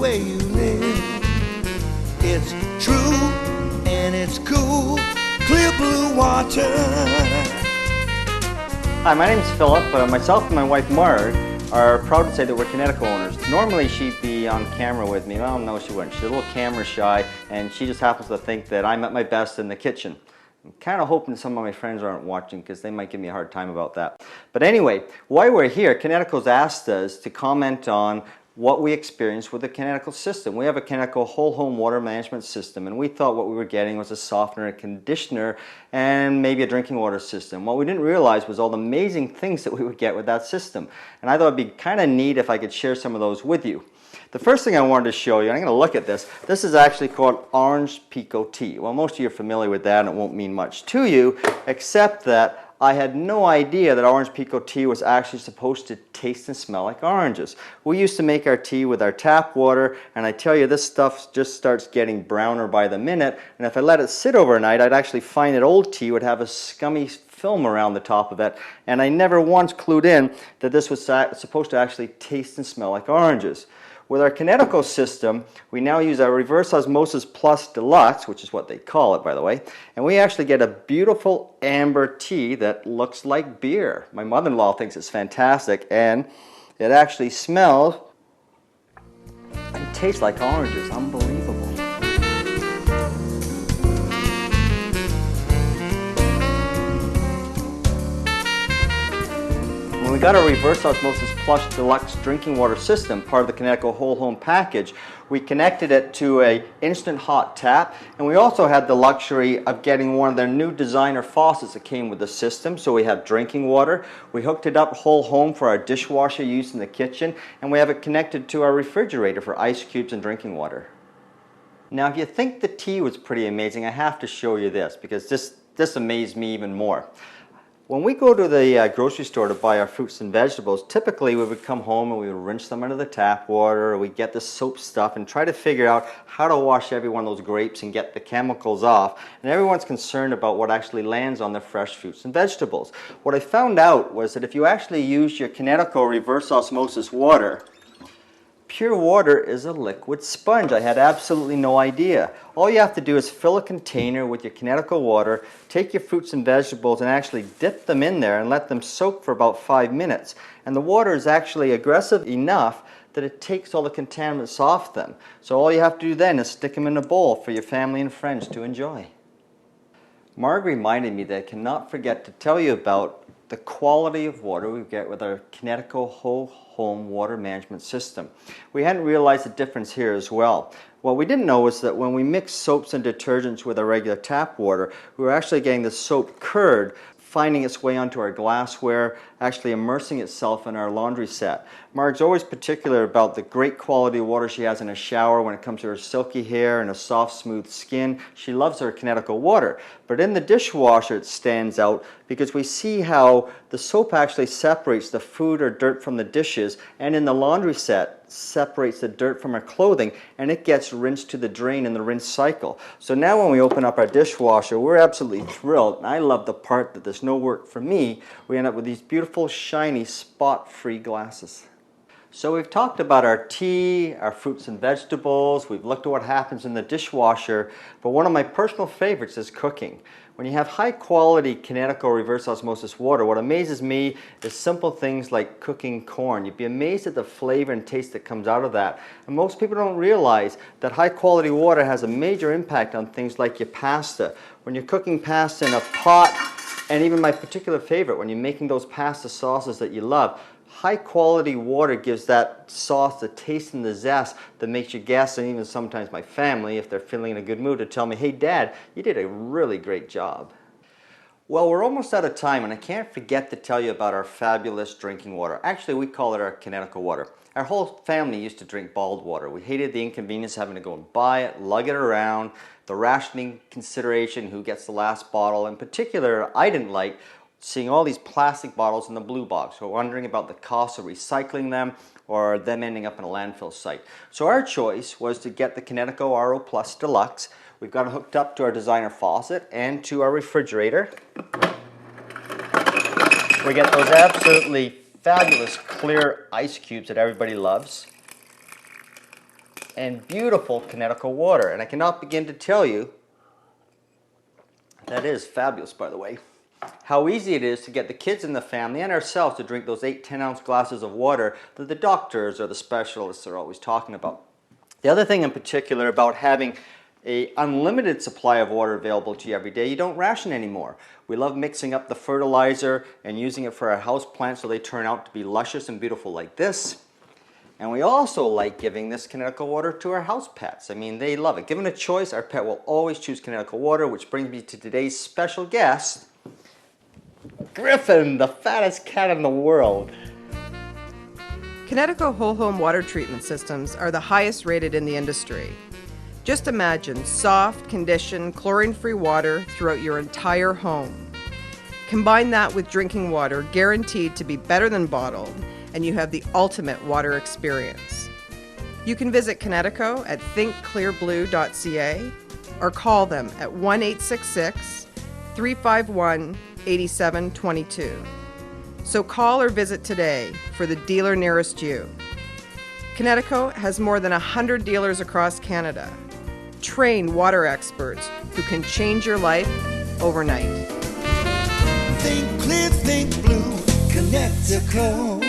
where you live. It's true and it's cool, clear blue water. Hi, my name is Philip. Myself and my wife Marg are proud to say that we're Kinetico owners. Normally she'd be on camera with me. Well, no, she wouldn't. She's a little camera shy, and she just happens to think that I'm at my best in the kitchen. I'm kind of hoping some of my friends aren't watching because they might give me a hard time about that. But anyway, while we're here, Kinetico's asked us to comment on what we experienced with the Kinetico system. We have a Kinetico whole home water management system, and we thought what we were getting was a softener, a conditioner, and maybe a drinking water system. What we didn't realize was all the amazing things that we would get with that system. And I thought it'd be kind of neat if I could share some of those with you. The first thing I wanted to show you, I'm going to look at this. This is actually called Orange Pico tea. Well, most of you are familiar with that, and it won't mean much to you, except that I had no idea that Orange Pico tea was actually supposed to taste and smell like oranges. We used to make our tea with our tap water, and I tell you, this stuff just starts getting browner by the minute, and if I let it sit overnight, I'd actually find that old tea would have a scummy film around the top of it, and I never once clued in that this was supposed to actually taste and smell like oranges. With our Kinetico system, we now use our Reverse Osmosis Plus Deluxe, which is what they call it, by the way, and we actually get a beautiful amber tea that looks like beer. My mother-in-law thinks it's fantastic, and it actually smells and tastes like oranges. Unbelievable. When we got our Reverse Osmosis Plus Deluxe drinking water system, part of the Kinetico whole home package, we connected it to an instant hot tap, and we also had the luxury of getting one of their new designer faucets that came with the system. So we have drinking water, we hooked it up whole home for our dishwasher use in the kitchen, and we have it connected to our refrigerator for ice cubes and drinking water. Now, if you think the tea was pretty amazing, I have to show you this, because this amazed me even more. When we go to the grocery store to buy our fruits and vegetables, typically we would come home and we would rinse them under the tap water, or we'd get the soap stuff and try to figure out how to wash every one of those grapes and get the chemicals off. And everyone's concerned about what actually lands on the fresh fruits and vegetables. What I found out was that if you actually use your Kinetico reverse osmosis water, pure water is a liquid sponge. I had absolutely no idea. All you have to do is fill a container with your Kinetico water, take your fruits and vegetables and actually dip them in there and let them soak for about 5 minutes. And the water is actually aggressive enough that it takes all the contaminants off them. So all you have to do then is stick them in a bowl for your family and friends to enjoy. Marg reminded me that I cannot forget to tell you about the quality of water we get with our Kinetico whole home water management system. We hadn't realized the difference here as well. What we didn't know was that when we mix soaps and detergents with our regular tap water, we were actually getting the soap curd finding its way onto our glassware, actually immersing itself in our laundry set. Marg's always particular about the great quality of water she has in a shower when it comes to her silky hair and a soft, smooth skin. She loves her Kinetico water. But in the dishwasher it stands out because we see how the soap actually separates the food or dirt from the dishes, and in the laundry set separates the dirt from our clothing, and it gets rinsed to the drain in the rinse cycle. So now when we open up our dishwasher, we're absolutely thrilled, and I love the part that there's no work for me. We end up with these beautiful, shiny, spot-free glasses. So we've talked about our tea, our fruits and vegetables, we've looked at what happens in the dishwasher, but one of my personal favorites is cooking. When you have high quality Kinetico reverse osmosis water, what amazes me is simple things like cooking corn. You'd be amazed at the flavor and taste that comes out of that. And most people don't realize that high quality water has a major impact on things like your pasta. When you're cooking pasta in a pot, and even my particular favorite, when you're making those pasta sauces that you love, high quality water gives that sauce the taste and the zest that makes your guests, and even sometimes my family, if they're feeling in a good mood, to tell me, hey Dad, you did a really great job. Well, we're almost out of time, and I can't forget to tell you about our fabulous drinking water. Actually, we call it our Kinetico water. Our whole family used to drink bottled water. We hated the inconvenience of having to go and buy it, lug it around, the rationing consideration, who gets the last bottle. In particular, I didn't like seeing all these plastic bottles in the blue box. We're wondering about the cost of recycling them or them ending up in a landfill site. So our choice was to get the Kinetico RO Plus Deluxe. We've got it hooked up to our designer faucet and to our refrigerator. We get those absolutely fabulous clear ice cubes that everybody loves. and beautiful Kinetico water. And I cannot begin to tell you, that is fabulous by the way, how easy it is to get the kids in the family and ourselves to drink those 8-10-ounce glasses of water that the doctors or the specialists are always talking about. The other thing in particular about having an unlimited supply of water available to you every day, you don't ration anymore. We love mixing up the fertilizer and using it for our house plants so they turn out to be luscious and beautiful like this. And we also like giving this Kinetico water to our house pets. I mean, they love it. Given a choice, our pet will always choose Kinetico water, which brings me to today's special guest, Griffin, the fattest cat in the world. Kinetico whole home water treatment systems are the highest rated in the industry. Just imagine soft, conditioned, chlorine-free water throughout your entire home. Combine that with drinking water guaranteed to be better than bottled, and you have the ultimate water experience. You can visit Kinetico at thinkclearblue.ca or call them at 1-866-351-8722. So call or visit today for the dealer nearest you. Kinetico has more than 100 dealers across Canada. Trained water experts who can change your life overnight. Think clear, think blue, Kinetico.